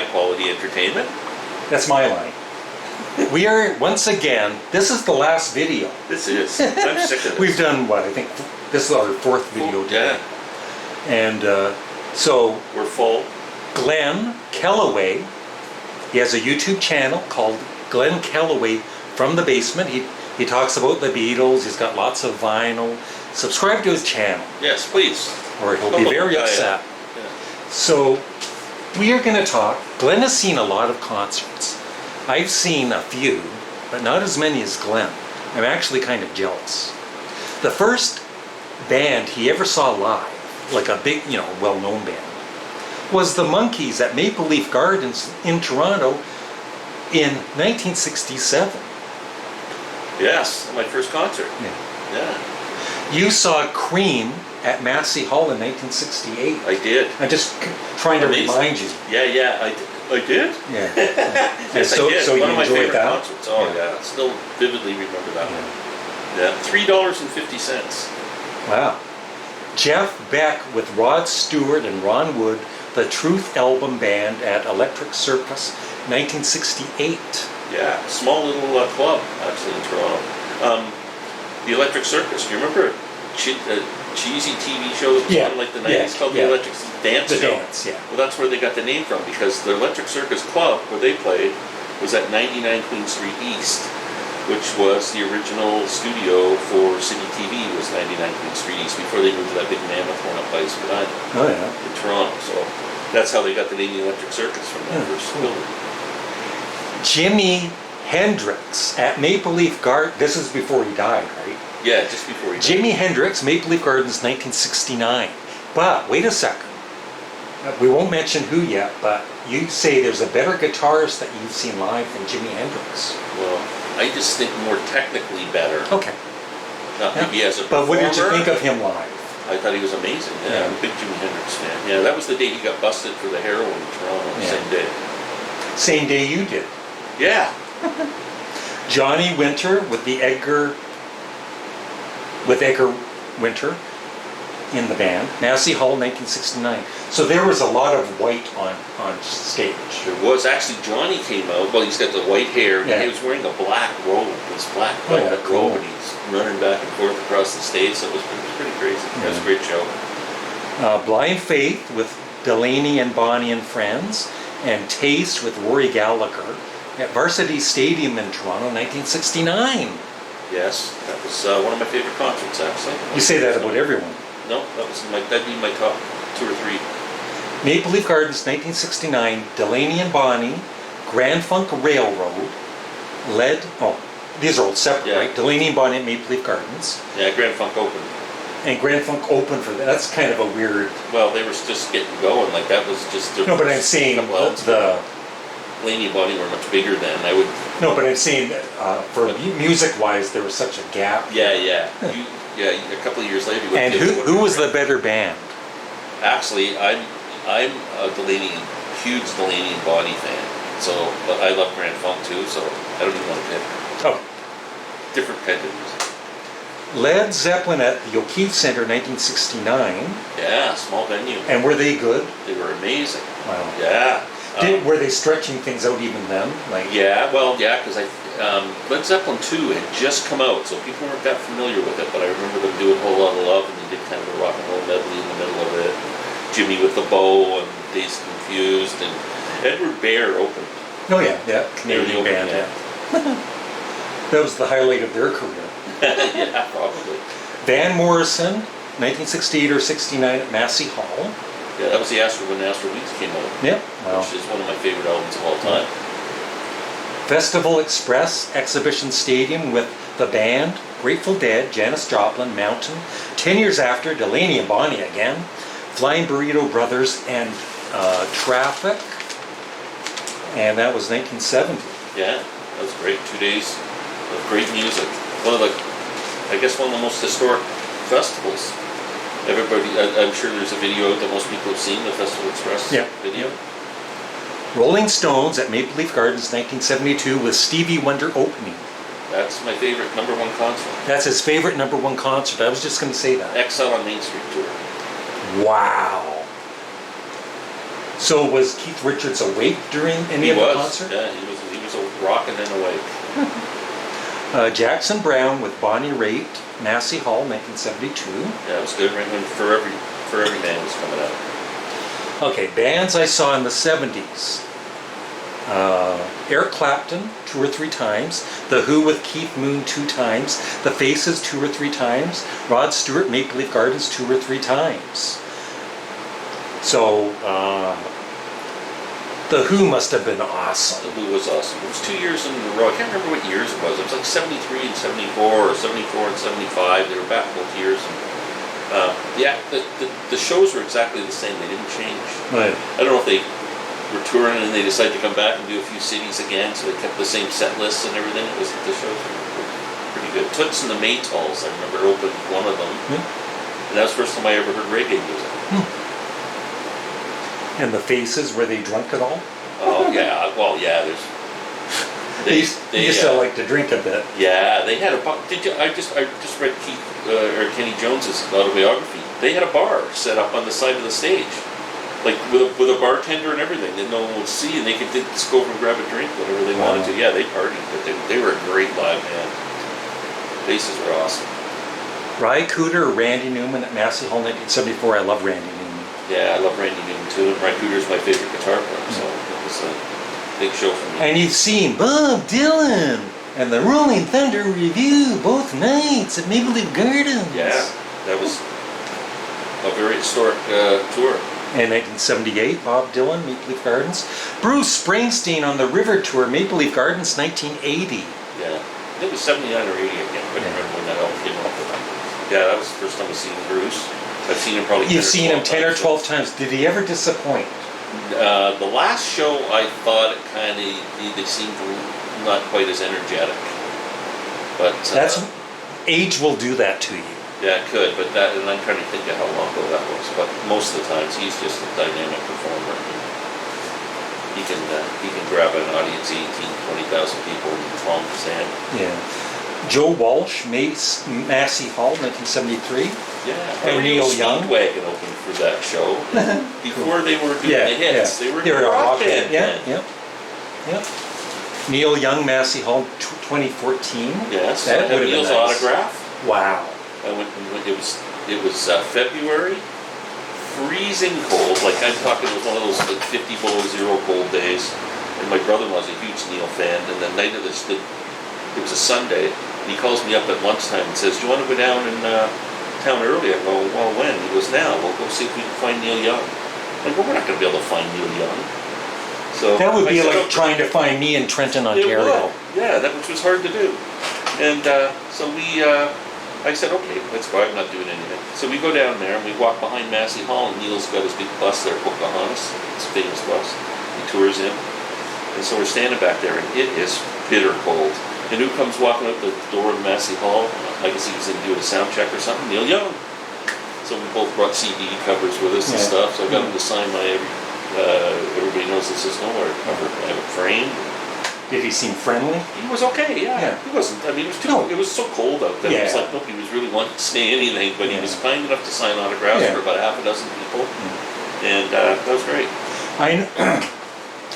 high-quality entertainment. That's my line. We are, once again, this is the last video. This is. I'm sick of this. We've done what? I think this is our fourth video today. Yeah. And so We're full. Glen Kellaway, he has a YouTube channel called Glen Kellaway from the Basement. He talks about the Beatles. He's got lots of vinyl. Subscribe to his channel, Yes, please. or he'll be very upset. Yeah. So we are going to talk. Glenn has seen a lot of concerts. I've seen a few, but not as many as Glenn. I'm actually kind of jealous. The first band he ever saw live, like a big, well-known band, was the Monkees at Maple Leaf Gardens in Toronto in 1967. Yes, my first concert. Yeah. You saw Cream at Massey Hall in 1968. I did. I'm just trying to Amazing. remind you. Yeah, I did? Yeah. Yes, so, I did. So One you of my enjoyed favorite that? concerts. Oh, yeah. Still vividly remember that one. Yeah. $3.50. Wow. Jeff Beck with Rod Stewart and Ron Wood, the Truth Album Band at Electric Circus, 1968. Yeah, small little club, actually, in Toronto. The Electric Circus, do you remember a cheesy TV show that was on like the 90s called The Electric Dance The Show? Dance, yeah. Well, that's where they got the name from, because the Electric Circus Club, where they played, was at 99 Queen Street East, which was the original studio for City TV, was 99 Queen Street East, before they moved to that big mammoth one up by Spadina in Toronto. So that's how they got the name The Electric Circus, from that first building. Jimi Hendrix at Maple Leaf Gardens. This is before he died, right? Yeah, just before he died. Jimi Hendrix, Maple Leaf Gardens, 1969. But wait a second. We won't mention who yet, but you say there's a better guitarist that you've seen live than Jimi Hendrix. Well, I just think more technically better. Okay. Not maybe as a performer. But what did you think of him live? I thought he was amazing. Yeah, I'm a big Jimi Hendrix fan. Yeah, that was the day he got busted for the heroin in Toronto. The same day. Same day you did. Yeah. Johnny Winter with Edgar Winter in the band. Massey Hall, 1969. So there was a lot of white on stage. There was. Actually, Johnny came out. Well, he's got the white hair. Yeah. He was wearing a black robe. This black velvet robe, and he's running back and forth across the stage. So it was pretty crazy. It was a great show. Blind Faith with Delaney and Bonnie and Friends, and Taste with Rory Gallagher at Varsity Stadium in Toronto, 1969. Yes, that was one of my favorite concerts, actually. You say that about everyone. No, that'd be my top 2 or 3. Maple Leaf Gardens, 1969, Delaney and Bonnie, Grand Funk Railroad, these are all separate, right? Delaney and Bonnie at Maple Leaf Gardens. Yeah, Grand Funk opened. And Grand Funk opened for that. That's kind of a weird... Well, they were just getting going. Like, that was just... No, but I'm saying the... Delaney and Bonnie were much bigger then. No, but I'm saying for music-wise, there was such a gap. Yeah. A couple of years later... And who was the better band? Actually, I'm a huge Delaney and Bonnie fan. So, but I love Grand Funk too, so I don't even want to pick. Oh. Different kind of music. Led Zeppelin at the O'Keefe Center, 1969. Yeah, small venue. And were they good? They were amazing. Wow. Yeah. Were they stretching things out even then? Because Led Zeppelin 2 had just come out, so people weren't that familiar with it, but I remember them doing Whole Lotta Love, and they did kind of a rock and roll medley in the middle of it. Jimmy with the Bow, and Dazed Confused, and Edward Bear opened. Oh yeah, Canadian band. Yeah. That was the highlight of their career. Yeah, probably. Van Morrison, 1968 or 69 at Massey Hall. Yeah, that was the when Astro Weeks came out. Yep. Wow. Which is one of my favorite albums of all time. Festival Express Exhibition Stadium with the band, Grateful Dead, Janis Joplin, Mountain. 10 years after, Delaney and Bonnie again, Flying Burrito Brothers, and Traffic. And that was 1970. Yeah, that was great. 2 days of great music. One of the most historic festivals. I'm sure there's a video out that most people have seen, the Festival Express video. Rolling Stones at Maple Leaf Gardens, 1972, with Stevie Wonder opening. That's my favorite #1 concert. That's his favorite #1 concert. I was just going to say that. Exile on Main Street tour. Wow. So was Keith Richards awake during any of the concert? Yeah, he was rocking and awake. Jackson Browne with Bonnie Raitt, Massey Hall, 1972. Yeah, it was good right when For Every Man was coming out. Okay, bands I saw in the 70s. Eric Clapton, 2 or 3 times. The Who with Keith Moon 2 times. The Faces 2 or 3 times. Rod Stewart, Maple Leaf Gardens 2 or 3 times. So, The Who must have been awesome. The Who was awesome. It was 2 years in a row. I can't remember what years it was. It was like 73 and 74, or 74 and 75. They were back both years. And, the shows were exactly the same. They didn't change. Right. I don't know if they were touring and they decided to come back and do a few cities again, so they kept the same set lists and everything. The shows were pretty good. Toots and the Maytals, I remember, opened one of them. And that was the first time I ever heard reggae music. And the Faces, were they drunk at all? Oh yeah, well yeah. They used to like to drink a bit. Yeah, they had a bar. I just read Kenny Jones's autobiography. They had a bar set up on the side of the stage, like with a bartender and everything that no one would see, and they could just go over and grab a drink whenever they wanted to. Yeah, they partied, but they were a great live band. Faces were awesome. Ry Cooder or Randy Newman at Massey Hall, 1974. I love Randy Newman. Yeah, I love Randy Newman too, and Ry Cooder's my favorite guitar player, so it was a big show for me. And you've seen Bob Dylan and the Rolling Thunder Review both nights at Maple Leaf Gardens. Yeah, that was a very historic tour. In 1978, Bob Dylan, Maple Leaf Gardens. Bruce Springsteen on the River Tour, Maple Leaf Gardens, 1980. Yeah, it was 79 or 80 again. I don't remember when that album came out. Yeah, that was the first time I've seen Bruce. I've seen him probably. You've seen him 10 or 12 times. Did he ever disappoint? The last show, I thought it kind of, they seemed not quite as energetic. But age will do that to you. Yeah, it could, but and I'm trying to think of how long ago that was. But most of the times, he's just a dynamic performer. He can grab an audience, 18, 20,000 people, and palm his hand. Yeah. Joe Walsh, Massey Hall, 1973. Yeah, and Neil Young. Speedwagon opened for that show before they were doing the hits. Yeah. They were a rock band. Yeah. Neil Young, Massey Hall, 2014. Yes, that would have Neil's been nice. Autograph. Wow. I went. It was February, freezing cold. Like I'm talking, it was one of those like 50 below zero cold days. And my brother-in-law's a huge Neil fan. And the night of this, it was a Sunday. And he calls me up at lunchtime and says, "Do you want to go down in town early?" I go, "Well, when?" He goes, "Now. We'll go see if we can find Neil Young." I'm like, "Well, we're not going to be able to find Neil Young." So that would be like trying to find me in Trenton, Ontario. Yeah, which was hard to do. And so I said, "Okay, let's go." I'm not doing anything. So we go down there and we walk behind Massey Hall, and Neil's got his big bus there, Pocahontas, his famous bus. He tours in. And so we're standing back there, and it is bitter cold. And who comes walking out the door of Massey Hall? I guess he was in doing a sound check or something. Neil Young. So we both brought CD covers with us and stuff. So I got him to sign my Everybody Knows This Is Nowhere cover. I have it framed. Did he seem friendly? He was okay. Yeah. He wasn't. I mean, it was so cold out there. It was like nobody was really wanting to say anything, but he was kind enough to sign autographs for about half a dozen people, and that was great.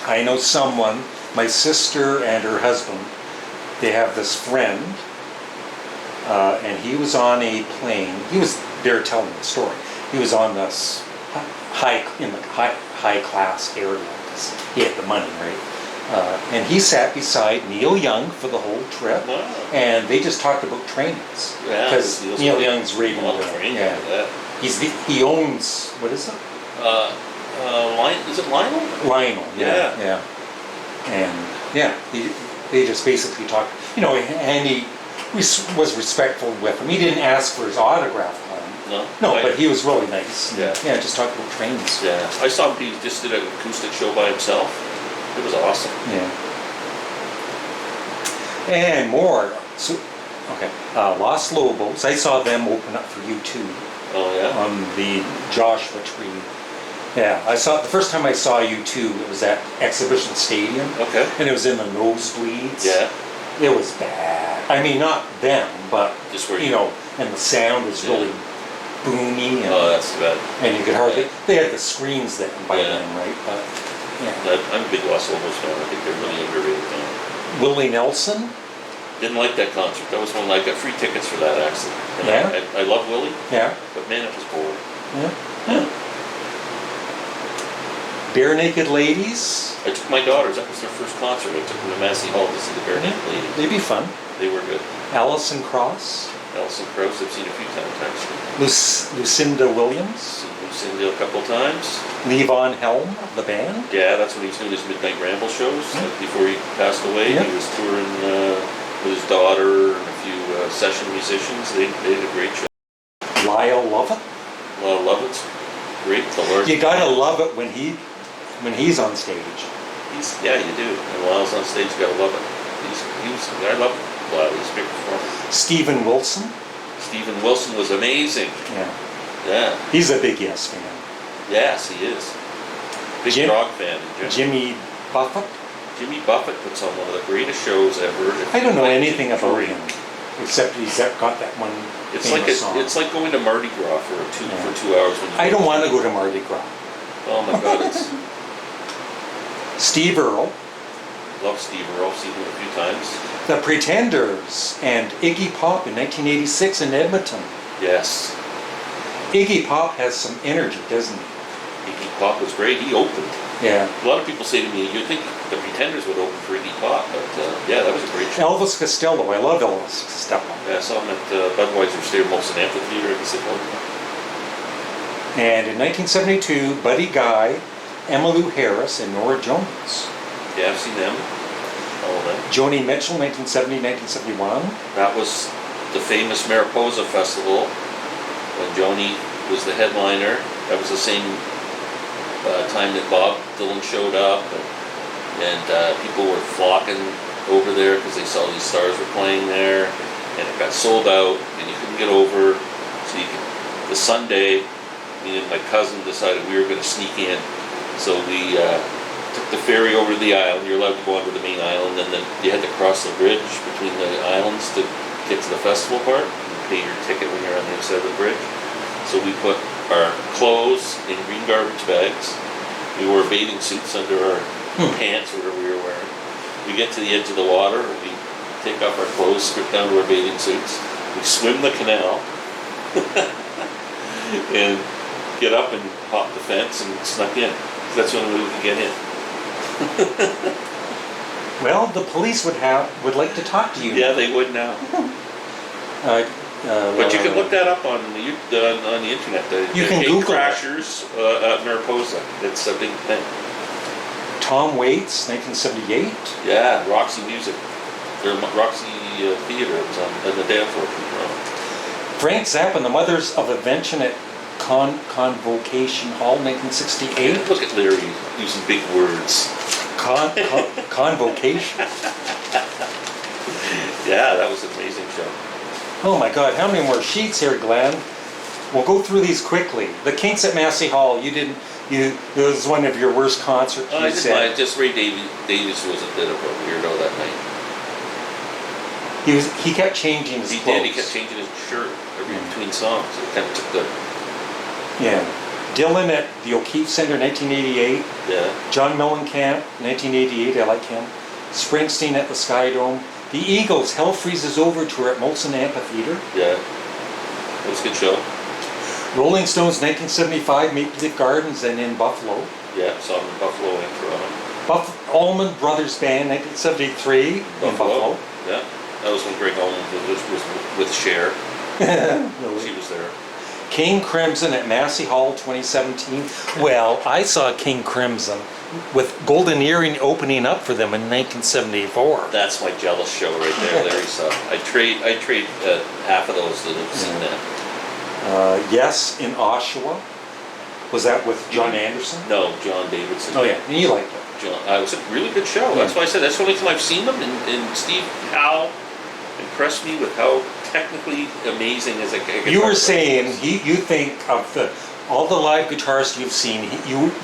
I know someone. My sister and her husband. They have this friend, and he was on a plane. He was there telling the story. He was on this high class area because he had the money, right? And he sat beside Neil Young for the whole trip, and they just talked about trainings because Neil Young's raving about it. He owns, what is it? Is it Lionel? Lionel, yeah. And they just basically talked, and he was respectful with him. He didn't ask for his autograph on him. No, but he was really nice. Yeah, just talked about trains. Yeah, I saw him. He just did an acoustic show by himself. It was awesome. Yeah. And more. So, Los Lobos. I saw them open up for U2. Oh yeah. On the Joshua Tree. Yeah, the first time I saw U2, it was at Exhibition Stadium. Okay. And it was in the nosebleeds. Yeah. It was bad. I mean, not them, but just where and the sound was really boomy, Oh, that's too bad. and you could hardly. They had the screens then by Yeah. then, right? But yeah. I'm a big Los Lobos fan. I think they're really underrated now. Willie Nelson. Didn't like that concert. That was one I got free tickets for that actually. And Yeah? I love Willie, Yeah. but man, it was boring. Yeah. Yeah. Bare Naked Ladies. I took my daughters. That was their first concert. I took them to Massey Hall to see the Bare Naked Ladies. They'd be fun. They were good. Alison Krauss. Alison Krauss, I've seen a few times. Lucinda Williams. Seen Lucinda a couple times. Levon Helm of the band. Yeah, that's when he was doing his Midnight Ramble shows. Before he passed away, Yeah. he was touring with his daughter and a few session musicians. They did a great show. Lyle Lovett. Love it's great. The Lord. You gotta love it when he's on stage. Yeah, you do. And Lyle's on stage, you gotta love it. I love Lyle. He's a big performer. Stephen Wilson. Stephen Wilson was amazing. Yeah. Yeah. He's a big Yes fan. Yes, he is. Big rock fan. Jimmy Buffett. Jimmy Buffett puts on one of the greatest shows ever. I don't know anything about him, except he's got that one It's famous song. it's like going to Mardi Gras for 2 hours. When you I don't want to go to Mardi Gras. Oh my God, it's Steve Earle, love Steve Earle. Seen him a few times. The Pretenders, and Iggy Pop in 1986 in Edmonton. Yes, Iggy Pop has some energy, doesn't he? Iggy Pop was great. He opened. Yeah. A lot of people say to me, "You'd think the Pretenders would open for Iggy Pop," but yeah, that was a great show. Elvis Costello, I love Elvis Costello. Yeah, I saw him at Budweiser Stadium, Molson Amphitheater. I said, And in 1972, Buddy Guy, Emmylou Harris, and Norah Jones. yeah, I've seen them. All of them. Joni Mitchell, 1970, 1971. That was the famous Mariposa Festival when Joni was the headliner. That was the same time that Bob Dylan showed up, and people were flocking over there because they saw these stars were playing there, and it got sold out, and you couldn't get over. So the Sunday, me and my cousin decided we were going to sneak in. So we took the ferry over to the island. You're allowed to go onto the main island, and then you had to cross the bridge between the islands to get to the festival part. You pay your ticket when you're on the other side of the bridge. So we put our clothes in green garbage bags. We wore bathing suits under our pants or whatever we were wearing. We get to the edge of the water, and we take off our clothes, strip down to our bathing suits. We swim the canal and get up and hop the fence and snuck in. That's the only way we could get in. Well, the police would like to talk to you. Yeah, they would now. But you can look that up on the internet. You can Gate Google it. Crashers at Mariposa. It's a big thing. Tom Waits, 1978. Yeah, Roxy Music. Roxy Theater was on the dance floor. Frank Zappa and the Mothers of Invention at Convocation Hall, 1968. Look at Larry using big words. Convocation. Yeah, that was an amazing show. Oh my God, how many more sheets here, Glenn? We'll go through these quickly. The Kinks at Massey Hall, it was one of your worst concerts, you said. Just Ray Davies was a bit of a weirdo that night. He kept changing his clothes. He kept changing his shirt between songs. It kind of took the... Yeah. Dylan at the O'Keefe Center, 1988. Yeah. John Mellencamp, 1988, I like him. Springsteen at the Sky Dome. The Eagles, Hell Freezes Over tour at Molson Amphitheater. Yeah. That was a good show. Rolling Stones, 1975, Maple Leaf Gardens, and in Buffalo. Yeah, saw them in Buffalo and Toronto. Allman Brothers Band, 1973, in Buffalo. Yeah. That was when Greg Allman was with Cher. Really? She was there. King Crimson at Massey Hall 2017. Well, I saw King Crimson with Golden Earring opening up for them in 1974. That's my jealous show right there. There you saw. I trade half of those that have seen that. Yes, in Oshawa. Was that with John Anderson? No, John Davidson. Oh yeah, you liked it. John, it was a really good show. That's why I said that's the only time I've seen them. And Steve Howe impressed me with how technically amazing as a guitar You were player saying was. you think of all the live guitarists you've seen,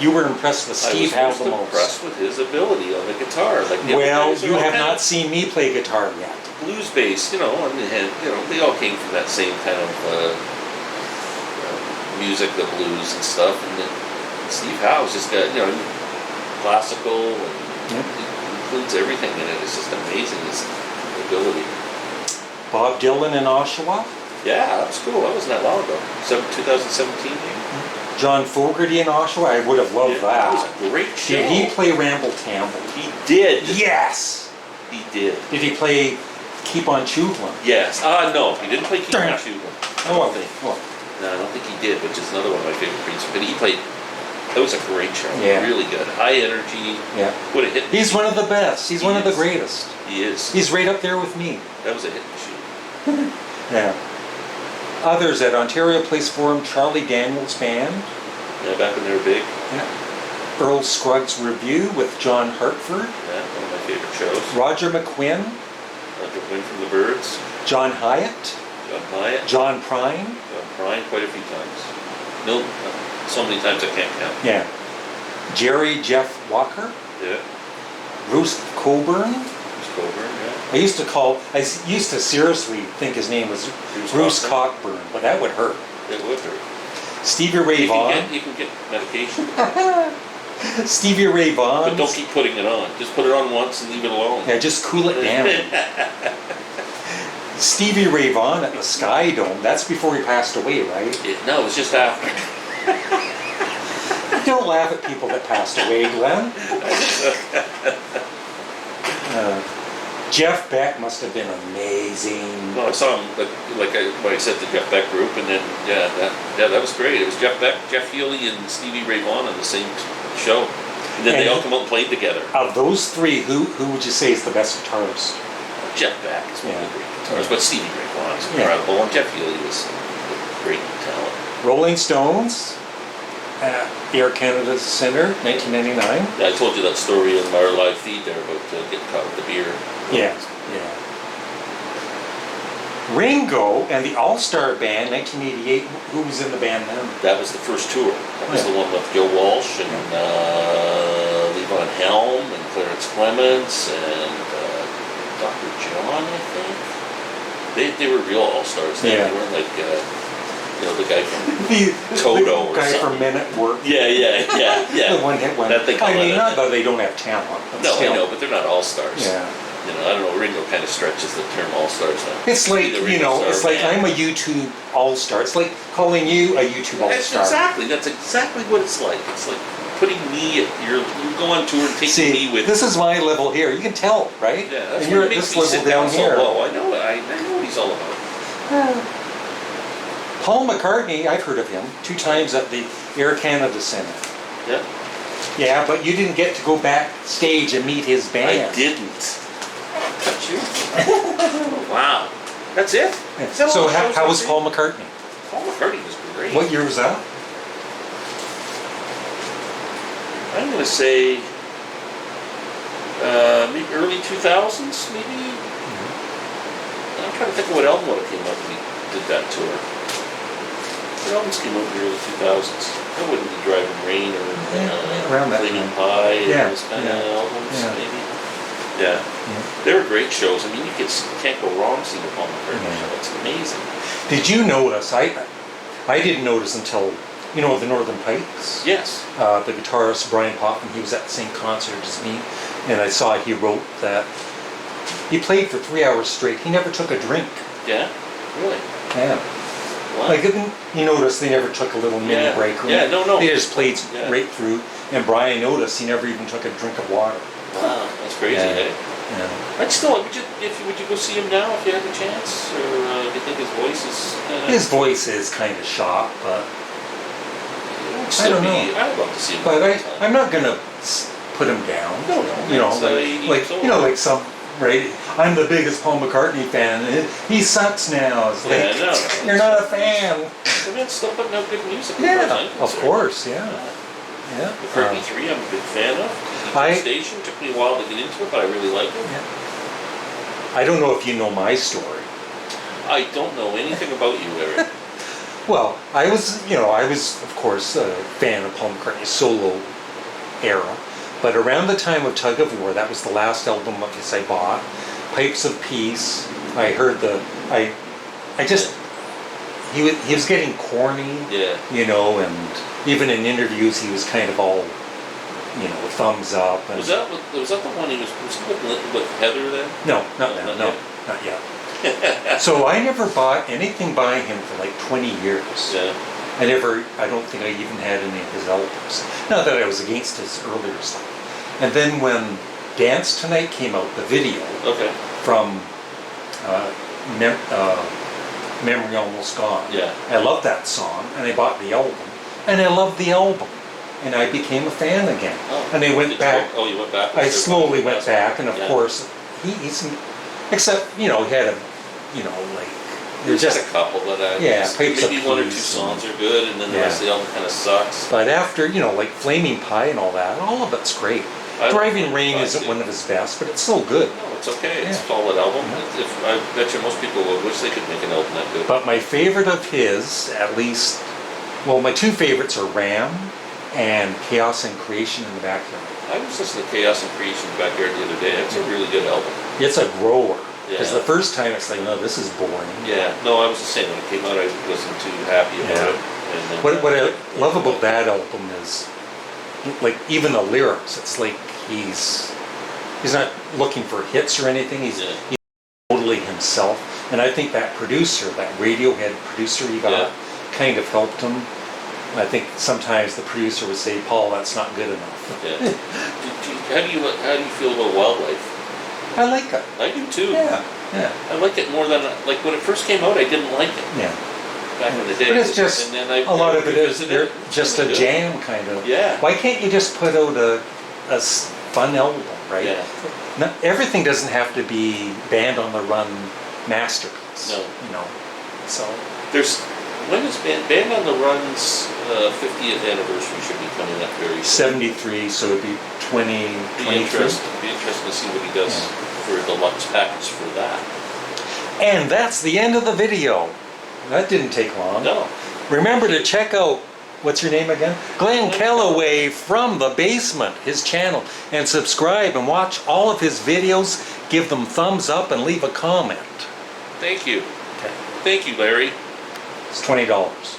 you were impressed with Steve Howe the I was most. impressed with his ability on the guitar. Like the Well, other guys you are all have kind not of seen me play guitar yet. blues bass, and they all came from that same kind of music, the blues and stuff. And then Steve Howe's just got, classical, and it includes everything in it. It's just amazing, his ability. Bob Dylan in Oshawa. Yeah, that was cool. That wasn't that long ago. 2017 maybe? John Fogerty in Oshawa. I would have loved that. That was a great show. Did he play Ramble Tamble? He did. Yes! He did. Did he play Keep on Chewin'? Yes. No, he didn't play Keep on Chewin'. I don't think. Oh. No, I don't think he did, which is another one of my favorite pieces. But he played. That was a great show. Yeah. Really good. High energy. Yeah. Would have hit. He's one of the best. He's one of the greatest. He is. He's right up there with me. That was a hit machine. Yeah. Others at Ontario Place Forum, Charlie Daniels Band. Yeah, back when they were big. Yeah. Earl Scruggs Review with John Hartford. Yeah, one of my favorite shows. Roger McQuinn. Roger McQuinn from the Byrds. John Hyatt. John Hyatt. John Prine. John Prine quite a few times. No, so many times I can't count. Yeah. Jerry Jeff Walker. Yeah. Bruce Coburn. Bruce Coburn, yeah. I used to seriously think his name was Bruce Cockburn, but that would hurt. It would hurt. Stevie Ray Vaughan. You can get medication. Stevie Ray Vaughan. But don't keep putting it on. Just put it on once and leave it alone. Yeah, just cool it down. Stevie Ray Vaughan at the Sky Dome. That's before he passed away, right? No, it was just after. Don't laugh at people that passed away, Glenn. Jeff Beck must have been amazing. No, I saw him, like I said, the Jeff Beck group, and then that was great. It was Jeff Beck, Jeff Healey, and Stevie Ray Vaughan on the same show, and then they all come out and played together. Of those three, who would you say is the best guitarist? Jeff Beck is one of the great guitarists, but Stevie Ray Vaughan is incredible, and Jeff Healey was a great talent. Rolling Stones, Air Canada Centre, 1999. Yeah, I told you that story in our live feed there about getting caught with the beer. Yeah. Ringo and the All-Star Band, 1988. Who was in the band then? That was the first tour. That was the one with Joe Walsh and Levon Helm and Clarence Clements and Dr. John, I think. They were real all-stars. They weren't like the guy from Toto or guy something. from Men at Work. Yeah. The one-hit wonder. I mean, not that they don't have talent. No, I know, but they're not all-stars. Yeah. I don't know, Ringo kind of stretches the term all-stars now. It's like, it's like I'm a YouTube all-star. It's like calling you a YouTube all-star. That's exactly what it's like. It's like putting me you go on tour and taking me with. This is my level here. You can tell, right? Yeah, that's and what you're at makes this me level sit down down here. so low. I know what he's all about. Paul McCartney, I've heard of him 2 times at the Air Canada Centre. Yeah. Yeah, but you didn't get to go backstage and meet his band. I didn't. Cut you? Wow. That's it? So how was Paul McCartney? Paul McCartney was great. What year was that? I'm going to say maybe early 2000s, maybe. I'm trying to think of what album would have came out when he did that tour. What albums came out in the early 2000s? That wouldn't be Driving Rain or around that Flaming time. Pie Yeah. those kind of albums, maybe. Yeah. Yeah. They were great shows. I mean, you can't go wrong seeing a Paul McCartney show. It's amazing. Did you notice? I didn't notice until the Northern Pipes. Yes. The guitarist Brian Popham, he was at the same concert as me, and I saw he wrote that he played for 3 hours straight. He never took a drink. Yeah. Really. Yeah. What? Like, you notice they never took a little mini break. Yeah. No. They just played right through. And Brian noticed he never even took a drink of water. Wow, that's crazy, eh? Yeah. I'd still, would you go see him now if you had the chance, or do you think his voice is? His voice is kind of shot, but I don't know. I'd love to see him. But I'm not gonna put him down. No. Like some. Right, I'm the biggest Paul McCartney fan. He sucks now. It's like, no. You're not a fan. The man's still putting out good music. Yeah, of course, yeah. McCartney 3, I'm a big fan of. Station took me a while to get into it, but I really like it. Yeah. I don't know if you know my story. I don't know anything about you, Eric. Well, I was of course a fan of Paul McCartney's solo era. But around the time of Tug of War, that was the last album of his I bought. Pipes of Peace. I heard he was getting corny, Yeah. you know, and even in interviews he was kind of all, you know, thumbs up. And Was that the one he was with Heather then? no, not No, now, not no, not yet. So I never bought anything by him for like 20 years. Yeah. I don't think I even had any of his albums. Not that I was against his earlier stuff. And then when Dance Tonight came out, the video Okay. from Memory Almost Gone, Yeah. I loved that song, and I bought the album, and I loved the album, and I became a fan again. Oh. And I went Did back. you went back? I slowly went back, and of Yeah. course, he's, except, you know, he had a, you know, like, There's there's just just, a couple that Yeah, Pipes of maybe one or two Peace songs are good, and then the Yeah. rest of the album kind of sucks. but after, you know, like Flaming Pie and all that, all of it's great. I love Driving Flaming Rain Pie, isn't too. one of his best, but it's still good. No, it's okay. It's a Yeah. solid album. Yeah. If I bet you most people would wish they could make an album that good. But my favorite of his, at least, well, my two favorites are Ram and Chaos and Creation in the Backyard. I was listening to Chaos and Creation in the Backyard the other day. It's a really good album. It's a grower. Because Yeah. the first time it's like, no, this is boring. Yeah. No, I was the same when it came out. I wasn't too happy about Yeah. it. And then, What I love about that album is, like, even the lyrics, it's like he's not looking for hits or anything. He's totally himself. And I think that producer, that Radiohead producer he got, Yeah. kind of helped him. I think sometimes the producer would say, Paul, that's not good enough. Yeah. How do you feel about Wildlife? I like it. I do too. Yeah, yeah, I like it more than like when it first came out. I didn't like it yeah. back in the day. But it's just, and then a lot of it is revisited they're it. just Really a good. jam kind of. Yeah. Why can't you just put out a fun album, right? Yeah. Not, everything doesn't have to be Band on the Run masterpiece. No. You know, so. There's when is Band on the Run's 50th anniversary should be coming up very soon. 73, so it'd be 20, Be 23. interesting to see what he does for a deluxe package for that. And that's the end of the video. That didn't take long. No. Remember to check out, what's your name again? Glen Kellaway from the Basement, his channel. And subscribe and watch all of his videos. Give them thumbs up and leave a comment. Thank you. Okay. Thank you, Larry. It's $20.